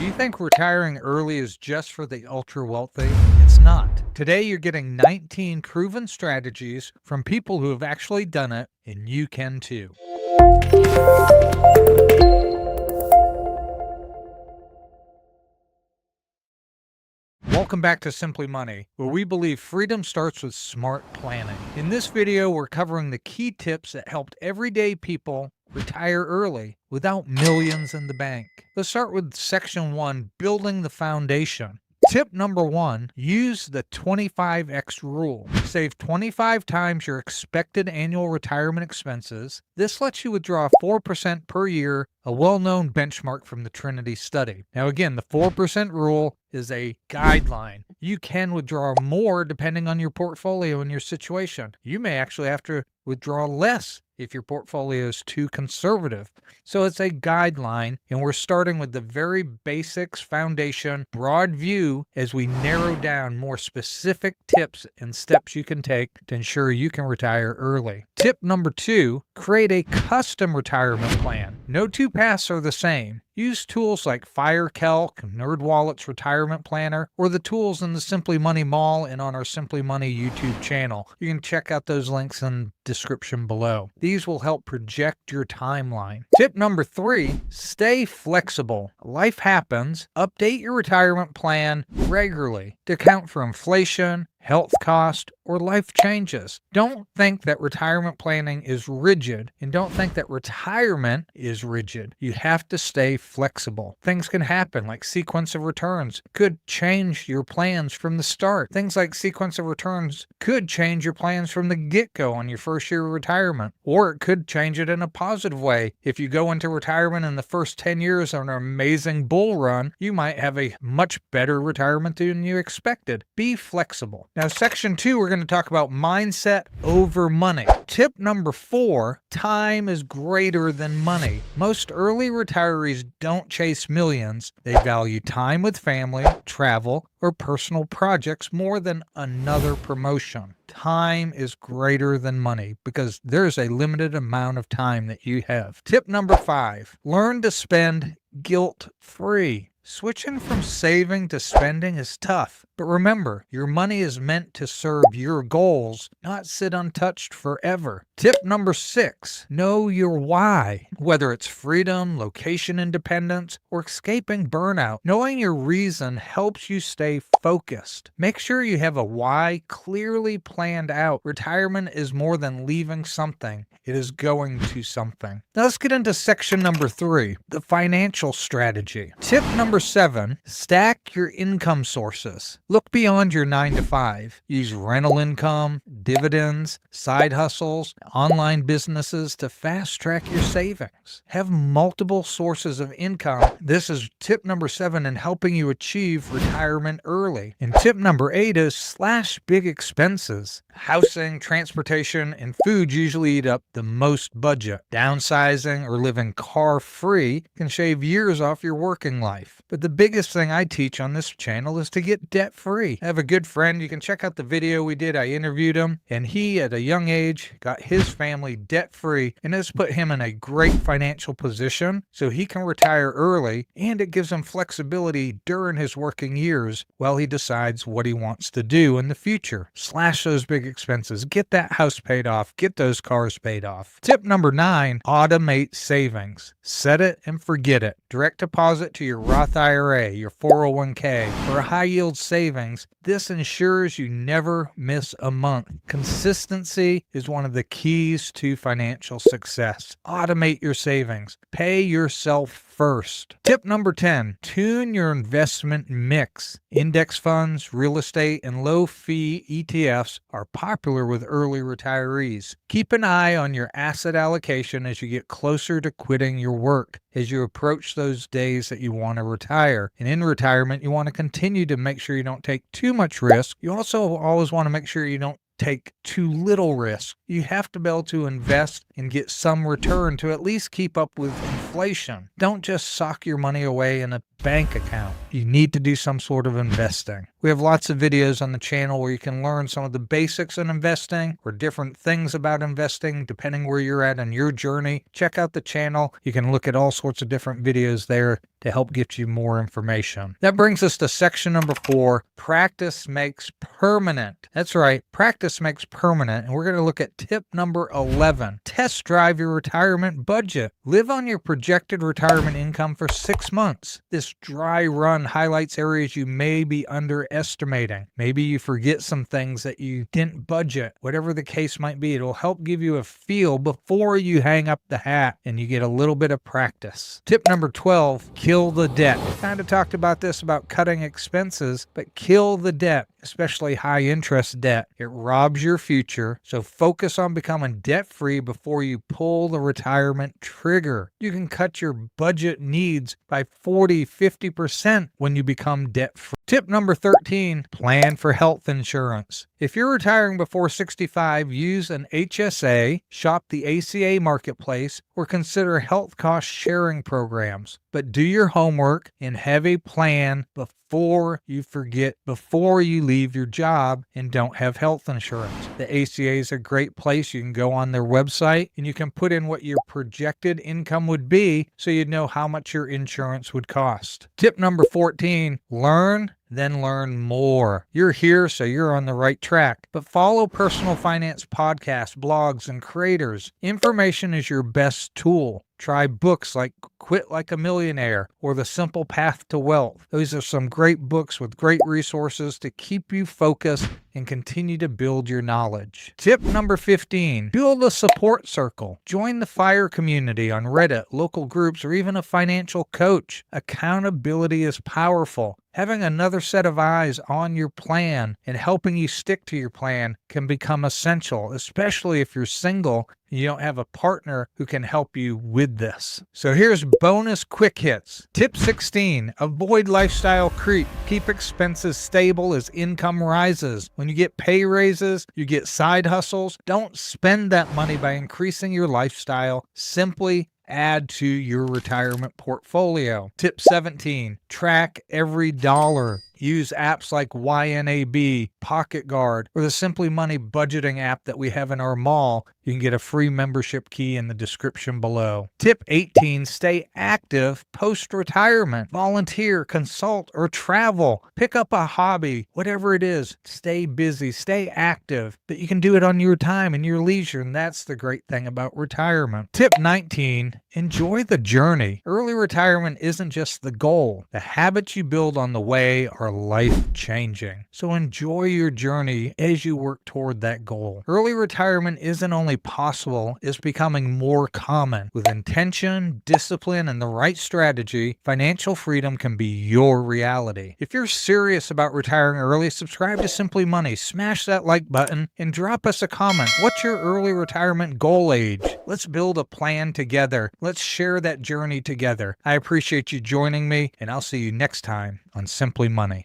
you think retiring early is just for the ultra wealthy? It's not. Today, you're getting 19 proven strategies from people who have actually done it, and you can too. Welcome back to Simply Money, where we believe freedom starts with smart planning. In this video, we're covering the key tips that helped everyday people retire early without millions in the bank. Let's start with section 1, building the foundation. Tip number 1, use the 25x rule. Save 25 times your expected annual retirement expenses. This lets you withdraw 4% per year, a well-known benchmark from the Trinity study. Now again, the 4% rule is a guideline. You can withdraw more depending on your portfolio and your situation. You may actually have to withdraw less if your portfolio is too conservative. So it's a guideline, and we're starting with the very basics, foundation, broad view as we narrow down more specific tips and steps you can take to ensure you can retire early. Tip number 2, create a custom retirement plan. No two paths are the same. Use tools like FireCalc, NerdWallet's retirement planner, or the tools in the Simply Money Mall and on our Simply Money YouTube channel. You can check out those links in the description below. These will help project your timeline. Tip number 3, stay flexible. Life happens. Update your retirement plan regularly to account for inflation, health cost, or life changes. Don't think that retirement planning is rigid, and don't think that retirement is rigid. You have to stay flexible. Things can happen, like sequence of returns could change your plans from the start. Things like sequence of returns could change your plans from the get-go on your first year of retirement, or it could change it in a positive way. If you go into retirement in the first 10 years on an amazing bull run, you might have a much better retirement than you expected. Be flexible. Now, section 2, we're going to talk about mindset over money. Tip number 4, time is greater than money. Most early retirees don't chase millions. They value time with family, travel, or personal projects more than another promotion. Time is greater than money because there's a limited amount of time that you have. Tip number 5, learn to spend guilt-free. Switching from saving to spending is tough, but remember, your money is meant to serve your goals, not sit untouched forever. Tip number 6, know your why. Whether it's freedom, location independence, or escaping burnout, knowing your reason helps you stay focused. Make sure you have a why clearly planned out. Retirement is more than leaving something. It is going to something. Now let's get into section number 3, the financial strategy. Tip number 7, stack your income sources. Look beyond your 9 to 5. Use rental income, dividends, side hustles, online businesses to fast track your savings. Have multiple sources of income. This is tip number 7 in helping you achieve retirement early. And tip number 8 is slash big expenses. Housing, transportation, and food usually eat up the most budget. Downsizing or living car-free can shave years off your working life. But the biggest thing I teach on this channel is to get debt-free. I have a good friend. You can check out the video we did. I interviewed him, and he, at a young age, got his family debt-free, and it's put him in a great financial position so he can retire early, and it gives him flexibility during his working years while he decides what he wants to do in the future. Slash those big expenses. Get that house paid off. Get those cars paid off. Tip number 9, automate savings. Set it and forget it. Direct deposit to your Roth IRA, your 401k, or a high-yield savings. This ensures you never miss a month. Consistency is one of the keys to financial success. Automate your savings. Pay yourself first. Tip number 10, tune your investment mix. Index funds, real estate, and low-fee ETFs are popular with early retirees. Keep an eye on your asset allocation as you get closer to quitting your work, as you approach those days that you want to retire. And in retirement, you want to continue to make sure you don't take too much risk. You also always want to make sure you don't take too little risk. You have to be able to invest and get some return to at least keep up with inflation. Don't just sock your money away in a bank account. You need to do some sort of investing. We have lots of videos on the channel where you can learn some of the basics in investing or different things about investing depending where you're at in your journey. Check out the channel. You can look at all sorts of different videos there to help get you more information. That brings us to section number 4, practice makes permanent. That's right, practice makes permanent. And we're going to look at tip number 11, test drive your retirement budget. Live on your projected retirement income for 6 months. This dry run highlights areas you may be underestimating. Maybe you forget some things that you didn't budget. Whatever the case might be, it'll help give you a feel before you hang up the hat and you get a little bit of practice. Tip number 12, kill the debt. We kind of talked about this about cutting expenses, but kill the debt, especially high interest debt. It robs your future, so focus on becoming debt-free before you pull the retirement trigger. You can cut your budget needs by 40-50% when you become debt-free. Tip number 13, plan for health insurance. If you're retiring before 65, use an HSA, shop the ACA marketplace, or consider health cost sharing programs. But do your homework and have a plan before you forget, before you leave your job and don't have health insurance. The ACA is a great place. You can go on their website and you can put in what your projected income would be so you'd know how much your insurance would cost. Tip number 14, learn, then learn more. You're here, so you're on the right track. But follow personal finance podcasts, blogs, and creators. Information is your best tool. Try books like Quit Like a Millionaire or The Simple Path to Wealth. Those are some great books with great resources to keep you focused and continue to build your knowledge. Tip number 15, build a support circle. Join the FIRE community on Reddit, local groups, or even a financial coach. Accountability is powerful. Having another set of eyes on your plan and helping you stick to your plan can become essential, especially if you're single and you don't have a partner who can help you with this. So here's bonus quick hits. Tip 16, avoid lifestyle creep. Keep expenses stable as income rises. When you get pay raises, you get side hustles. Don't spend that money by increasing your lifestyle. Simply add to your retirement portfolio. Tip 17, track every dollar. Use apps like YNAB, Pocket Guard, or the Simply Money budgeting app that we have in our mall. You can get a free membership key in the description below. Tip 18, stay active post-retirement. Volunteer, consult, or travel. Pick up a hobby, whatever it is. Stay busy, stay active, but you can do it on your time and your leisure, and that's the great thing about retirement. Tip 19, enjoy the journey. Early retirement isn't just the goal. The habits you build on the way are life-changing. So enjoy your journey as you work toward that goal. Early retirement isn't only possible, it's becoming more common. With intention, discipline, and the right strategy, financial freedom can be your reality. If you're serious about retiring early, subscribe to Simply Money, smash that like button, and drop us a comment. What's your early retirement goal age? Let's build a plan together. Let's share that journey together. I appreciate you joining me, and I'll see you next time on Simply Money.